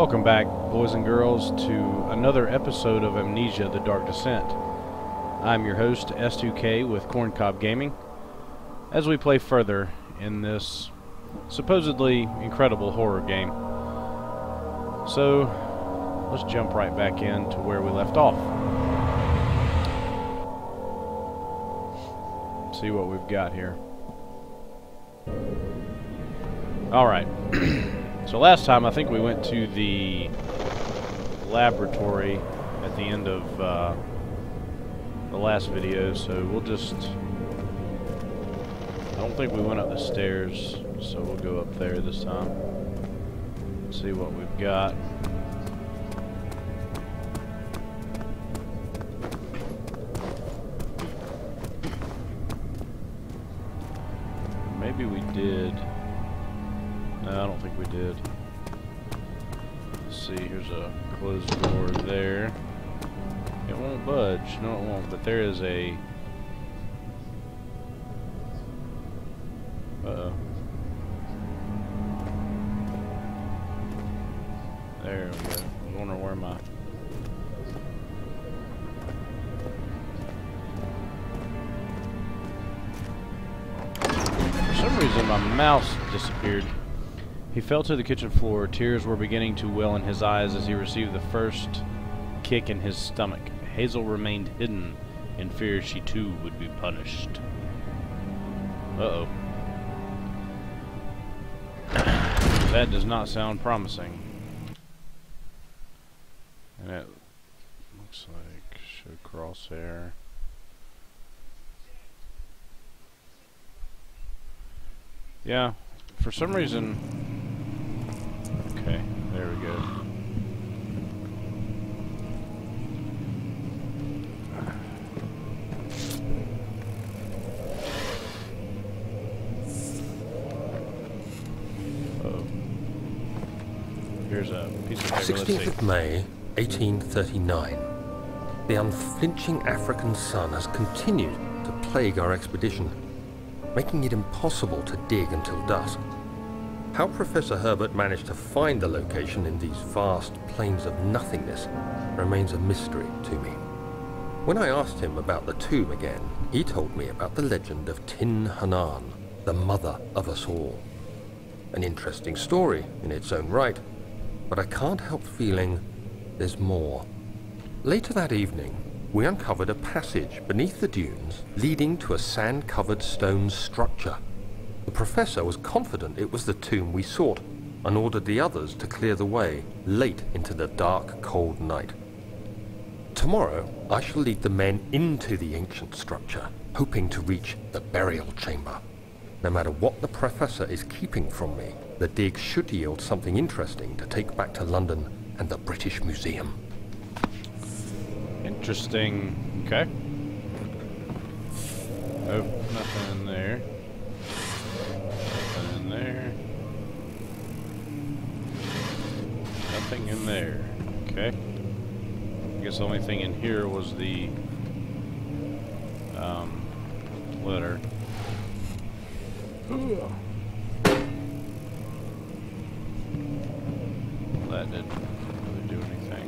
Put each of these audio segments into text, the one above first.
Welcome back, boys and girls, to another episode of Amnesia, The Dark Descent. I'm your host, S2K, with Corncob Gaming, as we play further in this supposedly incredible horror game. So, let's jump right back into where we left off. See what we've got here. Alright. So last time I think we went to the laboratory at the end of the last video, so we'll just... I don't think we went up the stairs, so we'll go up there this time. See what we've got. Maybe we did. No, I don't think we did. Let's see, here's a closed door there. It won't budge. No, it won't, but there is a... Uh-oh. There we go. I was wondering where my... For some reason, my mouse disappeared. He fell to the kitchen floor. Tears were beginning to well in his eyes as he received the first kick in his stomach. Hazel remained hidden in fear she too would be punished. Uh-oh. That does not sound promising. And it looks like show crosshair. Yeah, for some reason... Okay, there we go. Uh-oh. Here's a piece of paper. 16th of May, 1839. The unflinching African sun has continued to plague our expedition, making it impossible to dig until dusk. How Professor Herbert managed to find the location in these vast plains of nothingness remains a mystery to me. When I asked him about the tomb again, he told me about the legend of Tin Hanan, the mother of us all. An interesting story in its own right, but I can't help feeling there's more. Later that evening, we uncovered a passage beneath the dunes leading to a sand-covered stone structure. The professor was confident it was the tomb we sought and ordered the others to clear the way late into the dark, cold night. Tomorrow, I shall lead the men into the ancient structure, hoping to reach the burial chamber. No matter what the professor is keeping from me, the dig should yield something interesting to take back to London and the British Museum. Interesting. Okay. Oh, nothing in there. Nothing in there. Nothing in there. Okay. I guess the only thing in here was the letter. That didn't really do anything.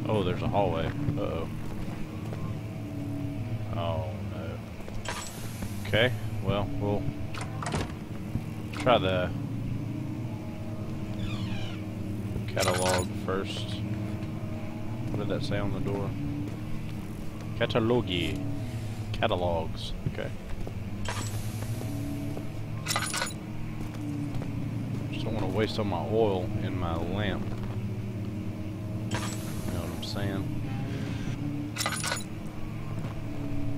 Oh, there's a hallway. Uh-oh. Oh, no. Okay, well, we'll try the catalog first. What did that say on the door? Catalogi. Catalogs. Okay. Just don't want to waste all my oil in my lamp. You know what I'm saying?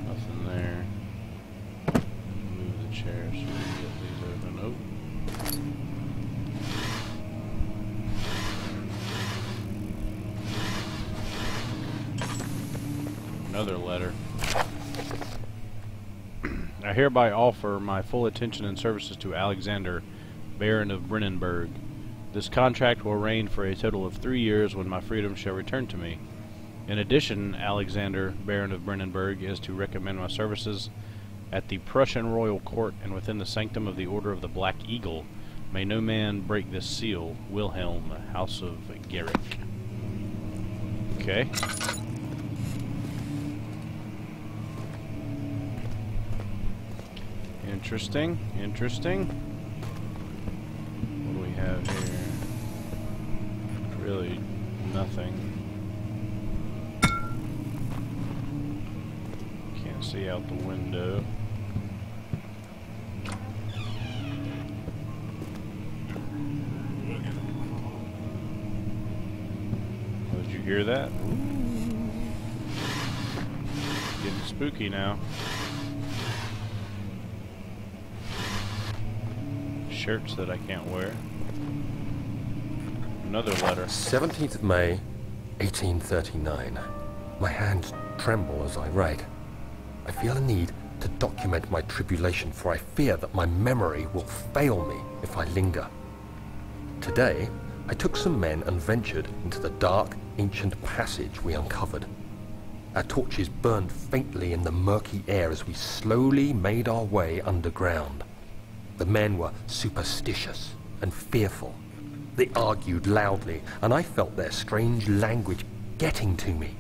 Nothing there. Move the chair so we can get these open. Oh. Another letter. I hereby offer my full attention and services to Alexander, Baron of Brennenburg. This contract will reign for a total of 3 years when my freedom shall return to me. In addition, Alexander, Baron of Brennenburg, is to recommend my services at the Prussian royal court and within the sanctum of the Order of the Black Eagle May no man break this seal. Wilhelm, House of Garrick. Okay. Interesting, interesting. What do we have here? Really nothing. Can't see out the window. Oh, did you hear that? Ooh. Getting spooky now. Shirts that I can't wear. Another letter. 17th of May, 1839. My hands tremble as I write. I feel a need to document my tribulation, for I fear that my memory will fail me if I linger. Today, I took some men and ventured into the dark, ancient passage we uncovered. Our torches burned faintly in the murky air as we slowly made our way underground. The men were superstitious and fearful. They argued loudly, and I felt their strange language getting to me.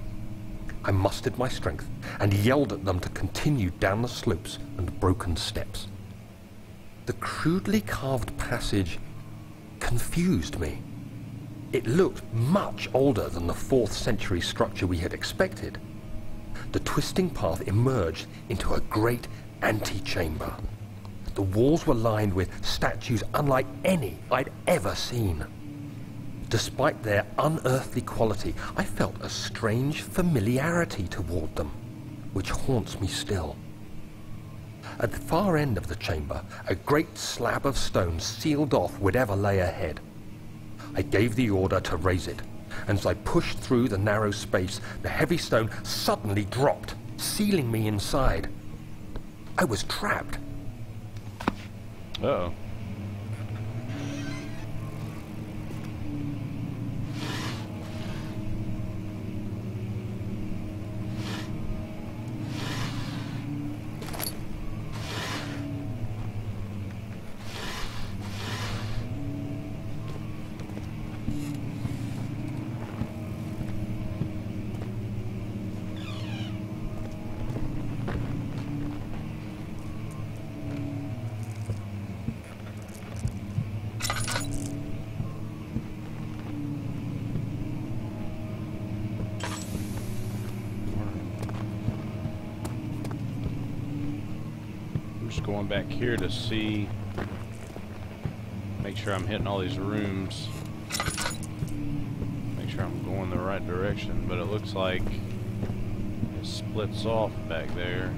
I mustered my strength and yelled at them to continue down the slopes and broken steps. The crudely carved passage confused me. It looked much older than the 4th century structure we had expected. The twisting path emerged into a great antechamber. The walls were lined with statues unlike any I'd ever seen. Despite their unearthly quality, I felt a strange familiarity toward them, which haunts me still. At the far end of the chamber, a great slab of stone sealed off whatever lay ahead. I gave the order to raise it, and as I pushed through the narrow space, the heavy stone suddenly dropped, sealing me inside. I was trapped. Uh-oh. Going back here to see, make sure I'm hitting all these rooms, make sure I'm going the right direction, but it looks like it splits off back there,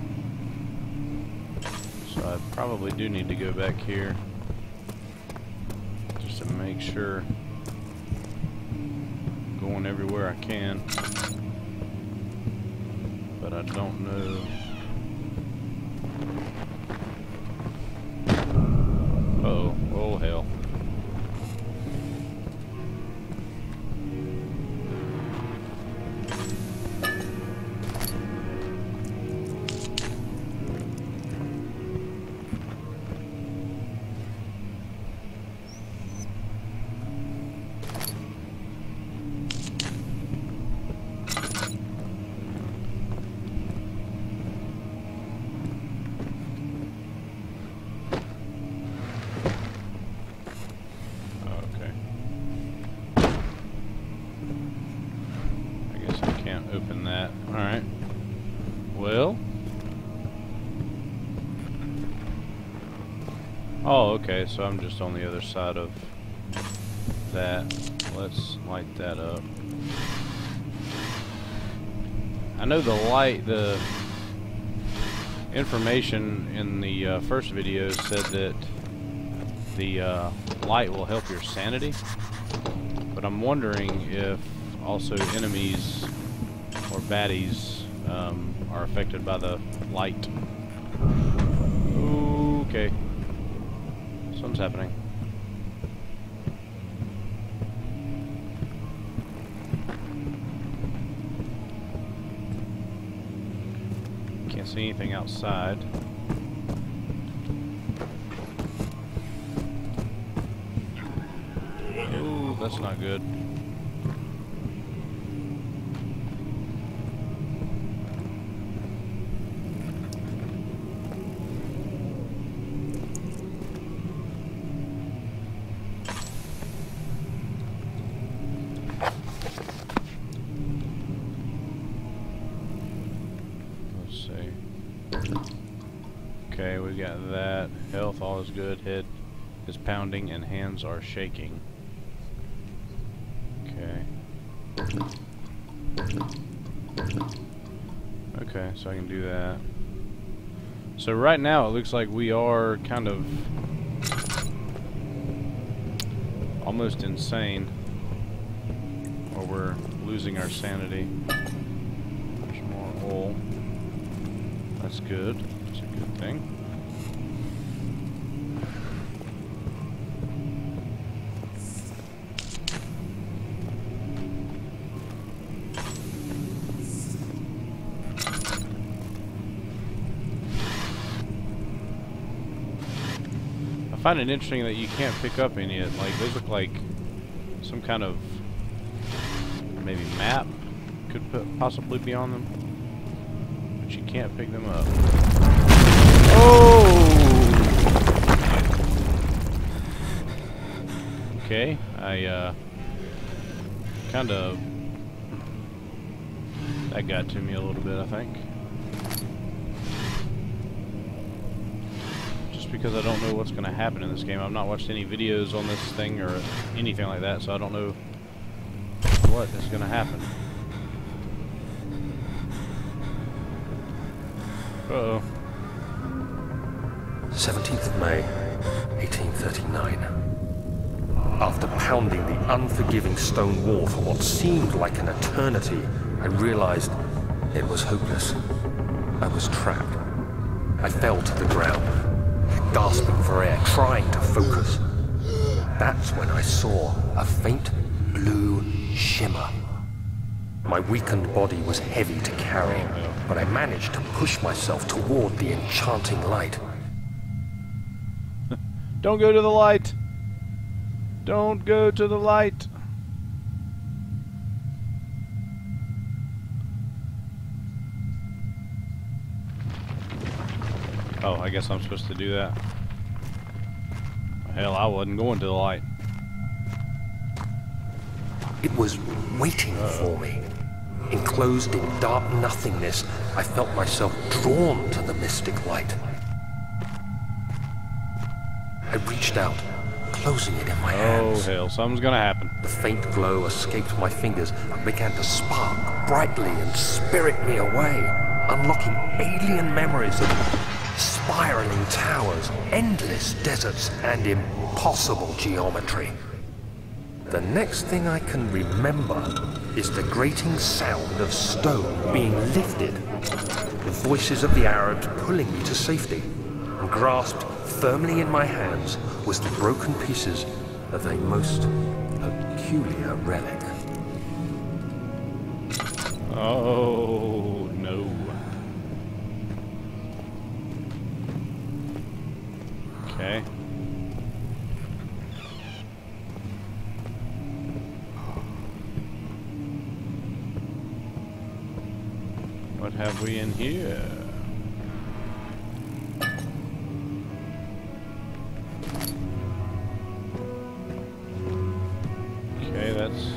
so I probably do need to go back here just to make sure I'm going everywhere I can, but I don't know. Uh-oh. Oh, hell. Open that. Alright. Well. Oh, okay, so I'm just on the other side of that. Let's light that up. I know the light, the information in the first video said that the light will help your sanity, but I'm wondering if also enemies or baddies are affected by the light. Okay. Something's happening. Can't see anything outside. that's not good. Okay, we got that. Health, all is good. Head is pounding and hands are shaking. Okay. Okay, so I can do that. So right now it looks like we are kind of almost insane. Or we're losing our sanity. There's more oil. That's good. That's a good thing. I find it interesting that you can't pick up any of it. Like, those look like some kind of maybe map could possibly be on them. But you can't pick them up. Oh! Okay, I kind of, that got to me a little bit, I think. Just because I don't know what's going to happen in this game. I've not watched any videos on this thing or anything like that, so I don't know what is going to happen. Uh-oh. 17th of May, 1839. After pounding the unforgiving stone wall for what seemed like an eternity, I realized it was hopeless. I was trapped. I fell to the ground, gasping for air, trying to focus. That's when I saw a faint blue shimmer. My weakened body was heavy to carry, but I managed to push myself toward the enchanting light. Don't go to the light! Don't go to the light! Oh, I guess I'm supposed to do that. Hell, I wasn't going to the light. It was waiting for me. Enclosed in dark nothingness, I felt myself drawn to the mystic light. I reached out, closing it in my hands. Oh hell, something's gonna happen. The faint glow escaped my fingers and began to spark brightly and spirit me away, unlocking alien memories of spiraling towers, endless deserts, and impossible geometry. The next thing I can remember is the grating sound of stone being lifted, the voices of the Arabs pulling me to safety, and grasped firmly in my hands was the broken pieces of a most peculiar relic. Oh no. Okay. What have we in here? Okay, that's...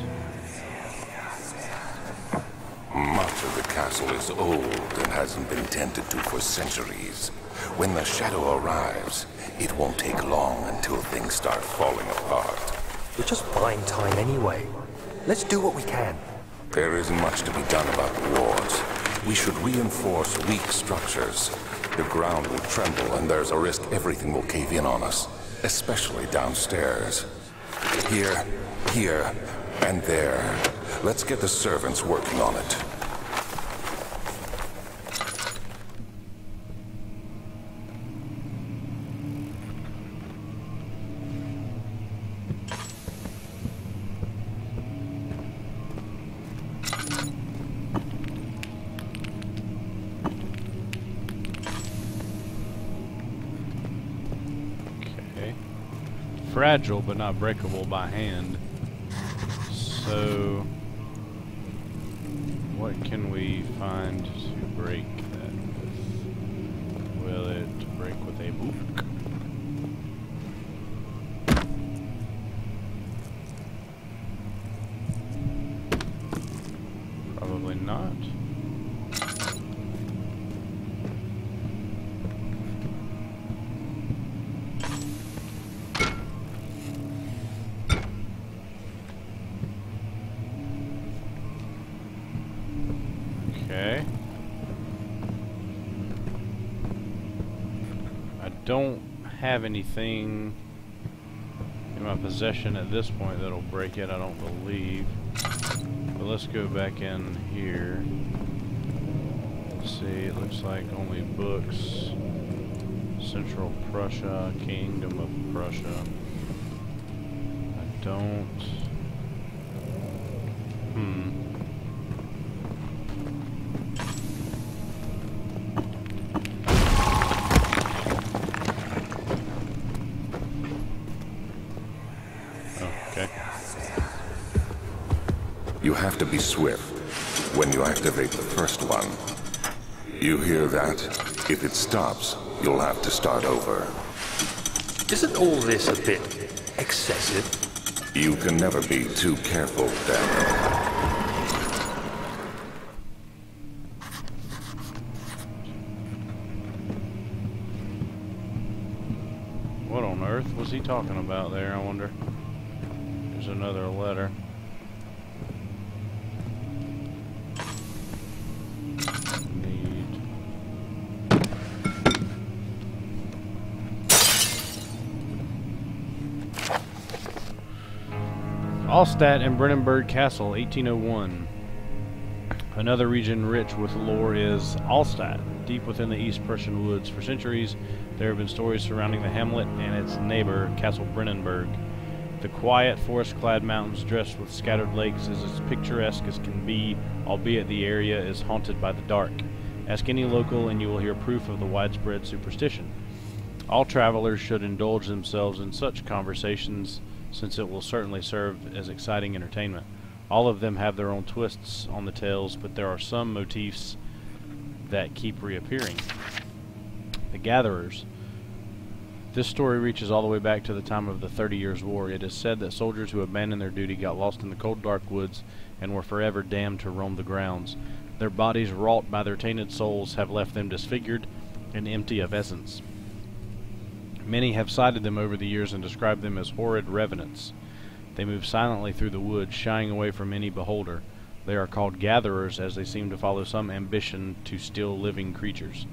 Much of the castle is old and hasn't been tended to for centuries. When the shadow arrives, it won't take long until things start falling apart. We're just buying time anyway. Let's do what we can. There isn't much to be done about the walls. We should reinforce weak structures. The ground will tremble and there's a risk everything will cave in on us, especially downstairs. Here, and there. Let's get the servants working on it. Fragile, but not breakable by hand. So, what can we find to break that with? Will it break with a book? Probably not. Okay. I don't have anything in my possession at this point that'll break it, I don't believe. But let's go back in here. Let's see, it looks like only books. Central Prussia, Kingdom of Prussia. I don't... You have to be swift when you activate the first one. You hear that? If it stops, you'll have to start over. Isn't all this a bit excessive? You can never be too careful, Daniel. What on earth was he talking about there, I wonder? There's another letter. Allstadt and Brennenburg Castle, 1801. Another region rich with lore is Allstadt, deep within the East Prussian woods. For centuries, there have been stories surrounding the hamlet and its neighbor, Castle Brennenburg. The quiet, forest-clad mountains dressed with scattered lakes is as picturesque as can be, albeit the area is haunted by the dark. Ask any local and you will hear proof of the widespread superstition. All travelers should indulge themselves in such conversations, since it will certainly serve as exciting entertainment. All of them have their own twists on the tales, but there are some motifs that keep reappearing. The Gatherers. This story reaches all the way back to the time of the 30 Years' War. It is said that soldiers who abandoned their duty got lost in the cold, dark woods and were forever damned to roam the grounds. Their bodies, wrought by their tainted souls, have left them disfigured and empty of essence. Many have cited them over the years and described them as horrid revenants. They move silently through the woods, shying away from any beholder. They are called gatherers, as they seem to follow some ambition to steal living creatures.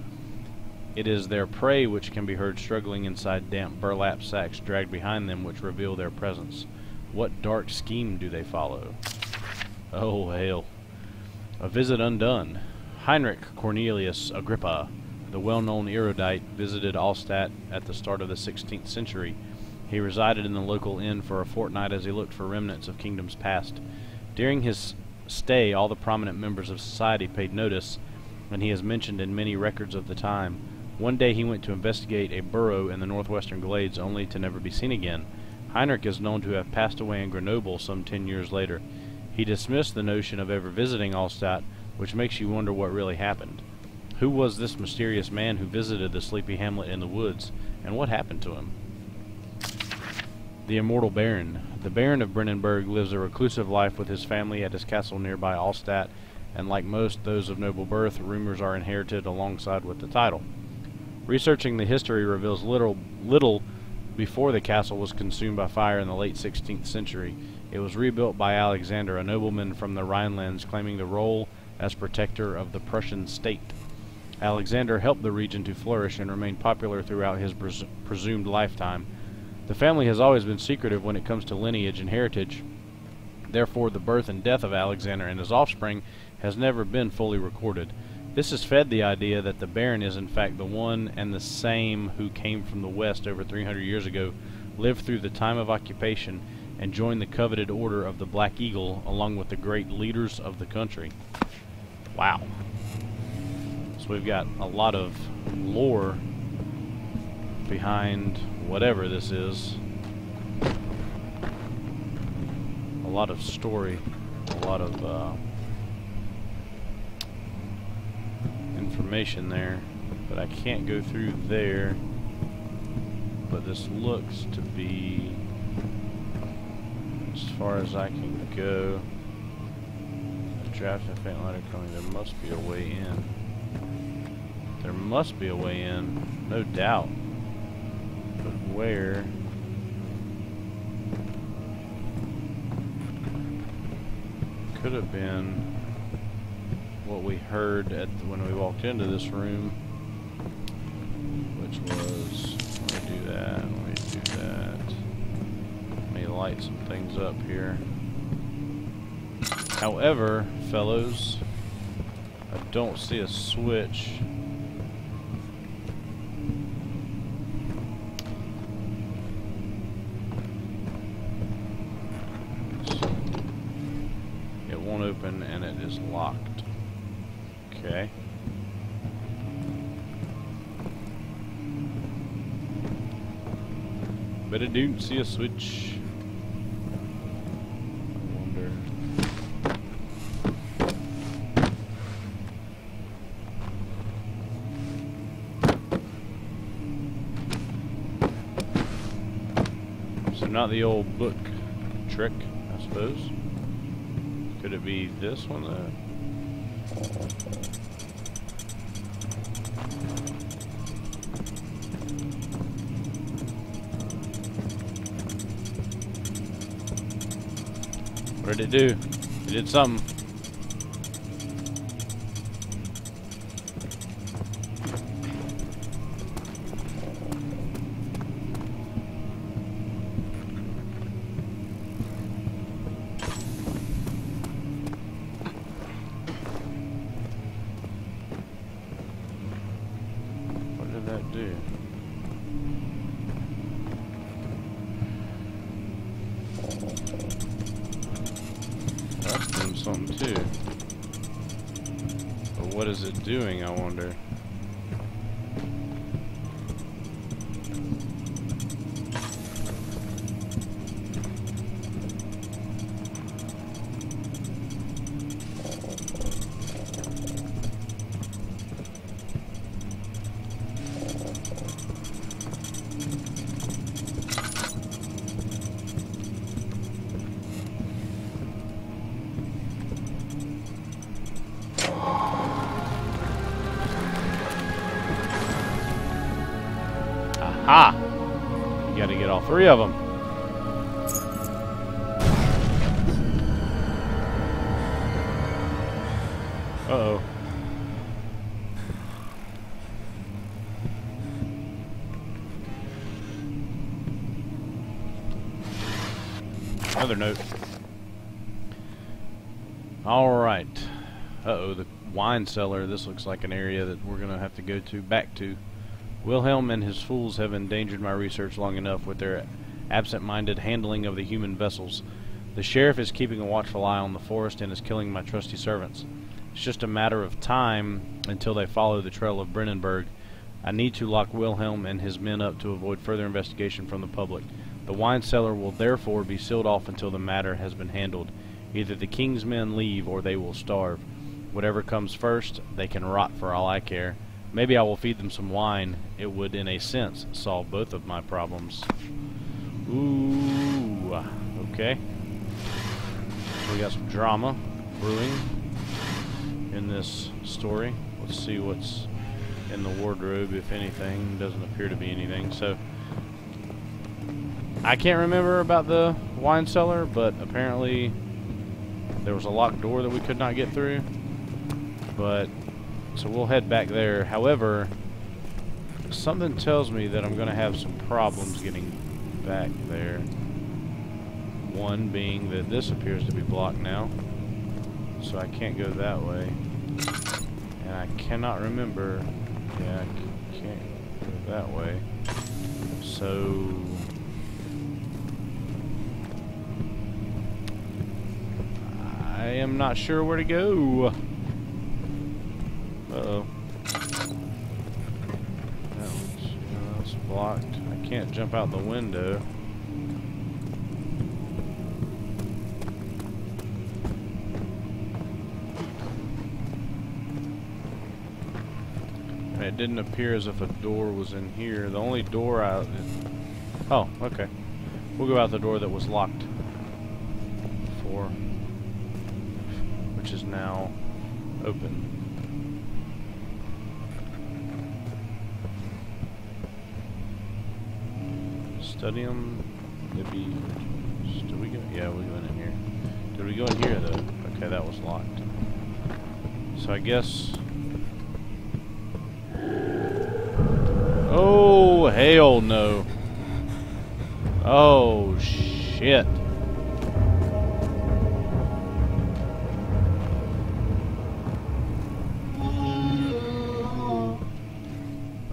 It is their prey which can be heard struggling inside damp burlap sacks dragged behind them which reveal their presence. What dark scheme do they follow? Oh, hell. A visit undone. Heinrich Cornelius Agrippa, the well-known erudite, visited Allstadt at the start of the 16th century. He resided in the local inn for a fortnight as he looked for remnants of kingdoms past. During his stay, all the prominent members of society paid notice, and he is mentioned in many records of the time. One day he went to investigate a burrow in the northwestern glades, only to never be seen again. Heinrich is known to have passed away in Grenoble some 10 years later. He dismissed the notion of ever visiting Allstadt, which makes you wonder what really happened. Who was this mysterious man who visited the sleepy hamlet in the woods, and what happened to him? The Immortal Baron. The Baron of Brennenburg lives a reclusive life with his family at his castle nearby Allstadt, and like most those of noble birth, rumors are inherited alongside with the title. Researching the history reveals little before the castle was consumed by fire in the late 16th century. It was rebuilt by Alexander, a nobleman from the Rhinelands, claiming the role as protector of the Prussian state. Alexander helped the region to flourish and remained popular throughout his presumed lifetime. The family has always been secretive when it comes to lineage and heritage. Therefore, the birth and death of Alexander and his offspring has never been fully recorded. This has fed the idea that the Baron is in fact the one and the same who came from the west over 300 years ago, lived through the time of occupation, and joined the coveted order of the Black Eagle along with the great leaders of the country. Wow. So we've got a lot of lore behind whatever this is. A lot of story, a lot of information there, but I can't go through there. But this looks to be as far as I can go. A draft and faint ladder coming. There must be a way in. There must be a way in, no doubt. But where? Could have been what we heard when we walked into this room, which was, let me do that, let me do that. Let me light some things up here. However, fellows, I don't see a switch. It won't open and it is locked. Okay. But I don't see a switch. I wonder. So not the old book trick, I suppose. Could it be this one though? What did it do? It did something. What did that do? That's doing something too. But what is it doing, I wonder? Aha! You gotta get all three of them. Uh-oh. Another note. Alright. Uh-oh, the wine cellar. This looks like an area that we're gonna have to go back to. Wilhelm and his fools have endangered my research long enough with their absent-minded handling of the human vessels. The sheriff is keeping a watchful eye on the forest and is killing my trusty servants. It's just a matter of time until they follow the trail of Brennenburg. I need to lock Wilhelm and his men up to avoid further investigation from the public. The wine cellar will therefore be sealed off until the matter has been handled. Either the king's men leave or they will starve. Whatever comes first, they can rot for all I care. Maybe I will feed them some wine. It would, in a sense, solve both of my problems. Ooh, okay. We got some drama brewing in this story. Let's see what's in the wardrobe, if anything. Doesn't appear to be anything. So, I can't remember about the wine cellar, but apparently there was a locked door that we could not get through. But so we'll head back there. However, something tells me that I'm going to have some problems getting back there. One being that this appears to be blocked now, so I can't go that way. And I cannot remember. Yeah, I can't go that way. So I am not sure where to go. Uh-oh. That's blocked. I can't jump out the window. And it didn't appear as if a door was in here. The only door out... Oh, okay. We'll go out the door that was locked before, which is now open. Studium. Maybe. Did we go? Yeah, we went in here. Did we go in here though? Okay, that was locked. So I guess. Oh hell no! Oh shit!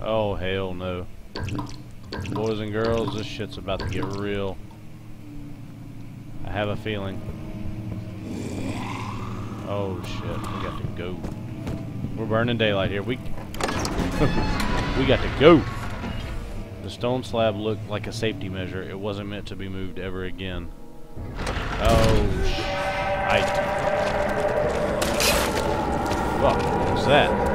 Oh hell no! Boys and girls, this shit's about to get real. I have a feeling. Oh shit, we got to go. We're burning daylight here. We got to go. The stone slab looked like a safety measure. It wasn't meant to be moved ever again. Oh shit. What's that?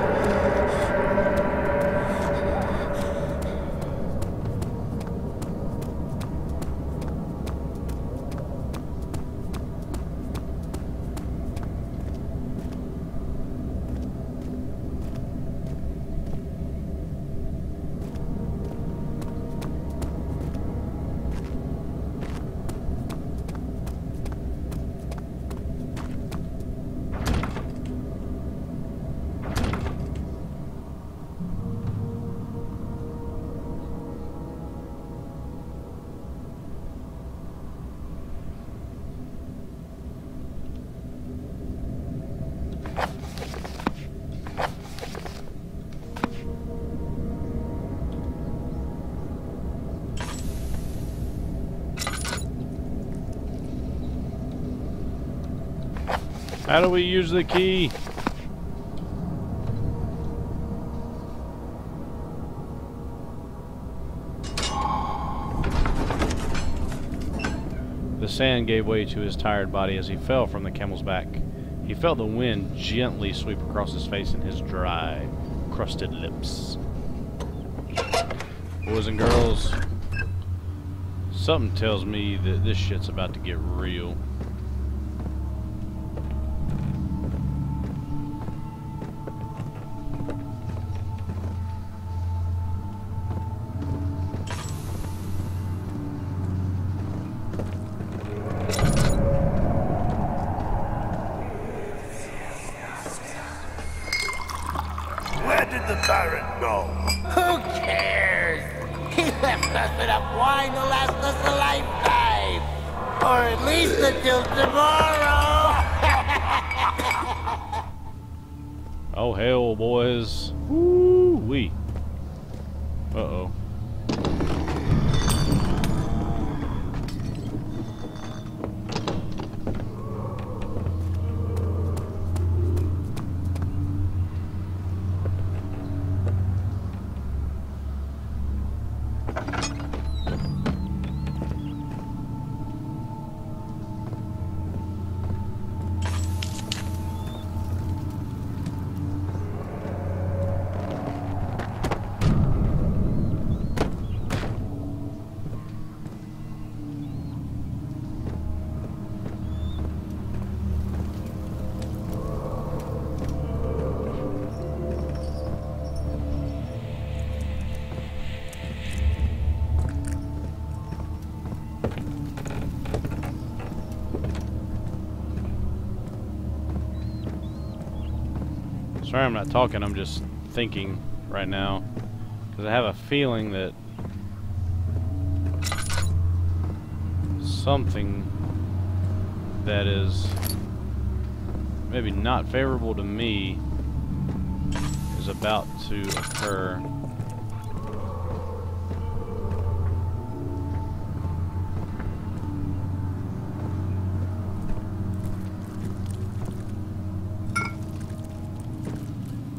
How do we use the key? The sand gave way to his tired body as he fell from the camel's back. He felt the wind gently sweep across his face and his dry, crusted lips. Boys and girls, something tells me that this shit's about to get real. The Baron go? Who cares? He left us enough wine to last us a lifetime. Or at least until tomorrow. Oh hell, boys. Woo-wee. Uh-oh. Sorry I'm not talking, I'm just thinking right now. Because I have a feeling that something that is maybe not favorable to me is about to occur.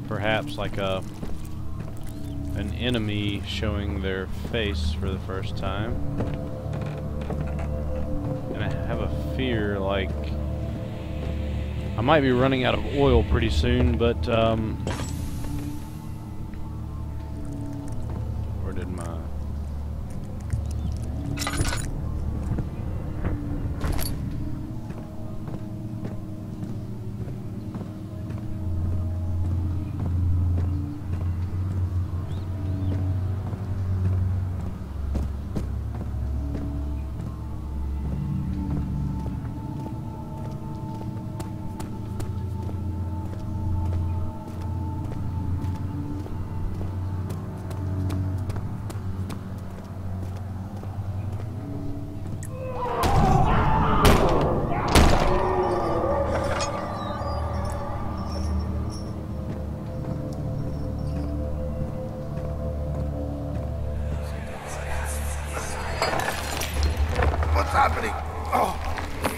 Perhaps like an enemy showing their face for the first time. And I have a fear like I might be running out of oil pretty soon, but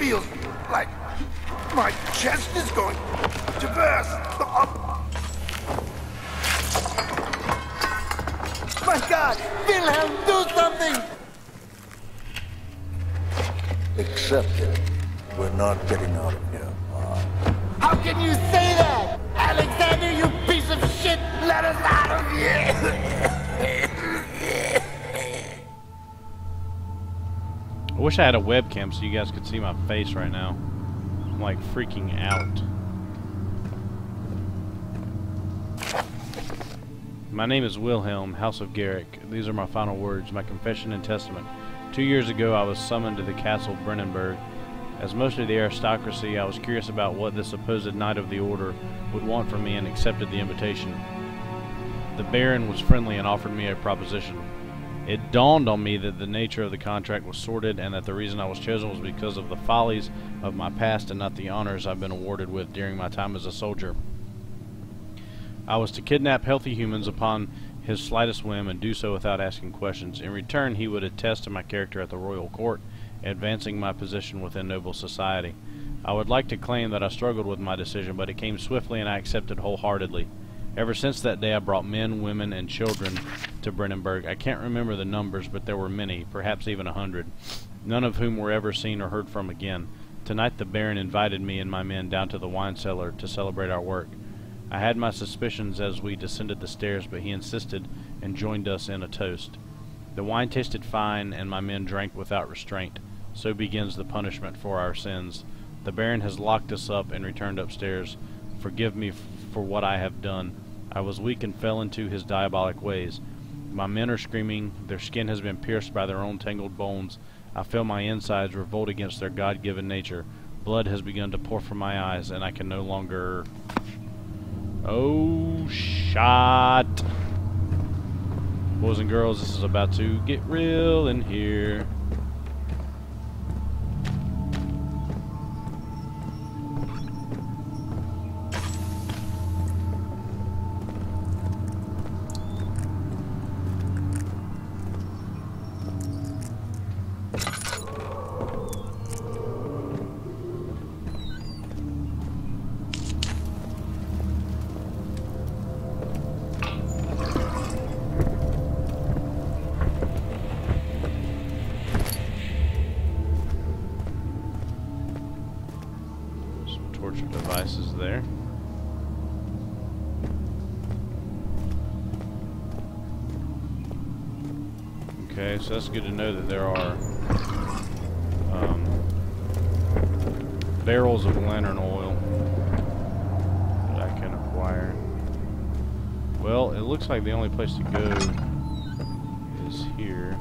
feels like my chest is going to burst. My God! Wilhelm, do something! Accept it. We're not getting out of here. How can you say that? Alexander, you piece of shit! Let us out of here! I wish I had a webcam so you guys could see my face right now. I'm like freaking out. My name is Wilhelm, House of Garrick. These are my final words, my confession and testament. 2 years ago I was summoned to the castle Brennenburg. As most of the aristocracy, I was curious about what the supposed Knight of the Order would want from me and accepted the invitation. The Baron was friendly and offered me a proposition. It dawned on me that the nature of the contract was sordid and that the reason I was chosen was because of the follies of my past and not the honors I've been awarded with during my time as a soldier. I was to kidnap healthy humans upon his slightest whim and do so without asking questions. In return, he would attest to my character at the royal court, advancing my position within noble society. I would like to claim that I struggled with my decision, but it came swiftly and I accepted wholeheartedly. Ever since that day I brought men, women, and children to Brennenburg. I can't remember the numbers, but there were many, perhaps even 100, none of whom were ever seen or heard from again. Tonight the Baron invited me and my men down to the wine cellar to celebrate our work. I had my suspicions as we descended the stairs, but he insisted and joined us in a toast. The wine tasted fine, and my men drank without restraint. So begins the punishment for our sins. The Baron has locked us up and returned upstairs. Forgive me for what I have done. I was weak and fell into his diabolic ways. My men are screaming. Their skin has been pierced by their own tangled bones. I feel my insides revolt against their God-given nature. Blood has begun to pour from my eyes, and I can no longer... Oh, shot. Boys and girls, this is about to get real in here. Torture devices there. Okay, so that's good to know that there are barrels of lantern oil that I can acquire. Well, it looks like the only place to go is here.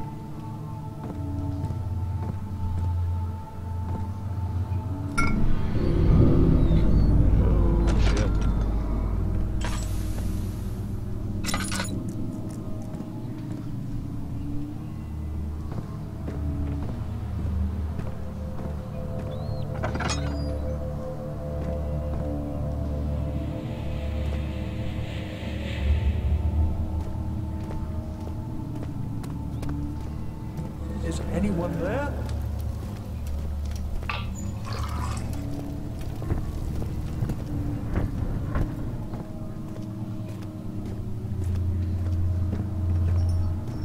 Is anyone there?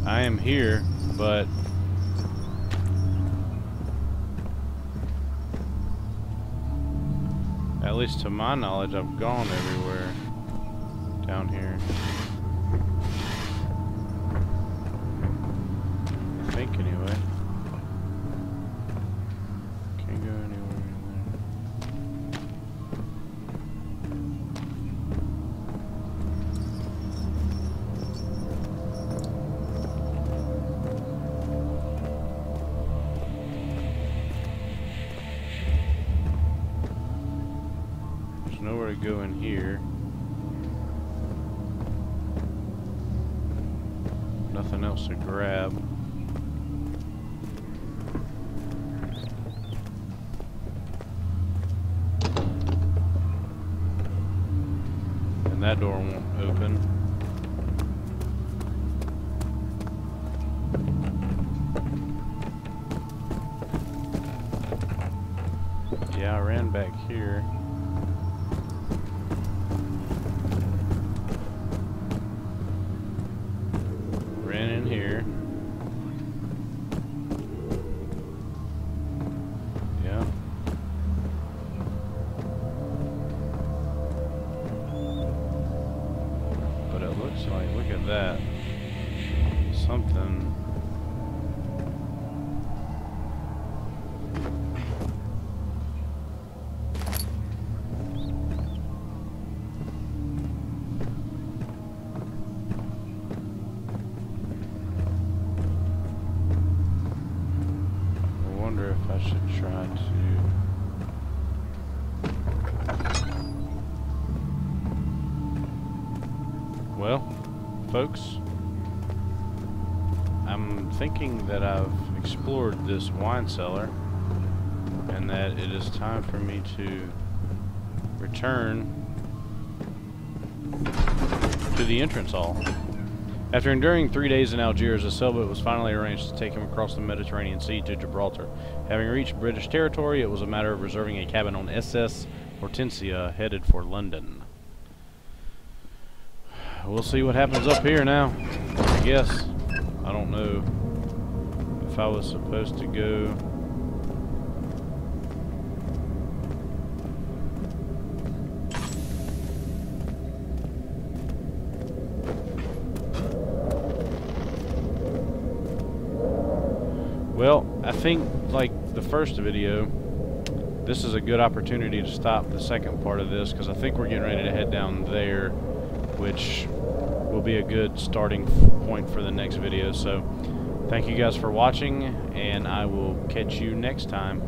I am here, but at least to my knowledge, I've gone everywhere down here. I think anyway. Can't go anywhere in there. There's nowhere to go in here. Nothing else to grab. And that door won't open. back here. Ran in here. Yeah. But it looks like, look at that. Something. If I should try to... Well, folks, I'm thinking that I've explored this wine cellar and that it is time for me to return to the entrance hall. After enduring 3 days in Algiers, a sailboat was finally arranged to take him across the Mediterranean Sea to Gibraltar. Having reached British territory, it was a matter of reserving a cabin on SS Hortensia, headed for London. We'll see what happens up here now, I guess. I don't know if I was supposed to go... Well, I think, like the first video, this is a good opportunity to stop the second part of this, because I think we're getting ready to head down there, which will be a good starting point for the next video. So, thank you guys for watching, and I will catch you next time.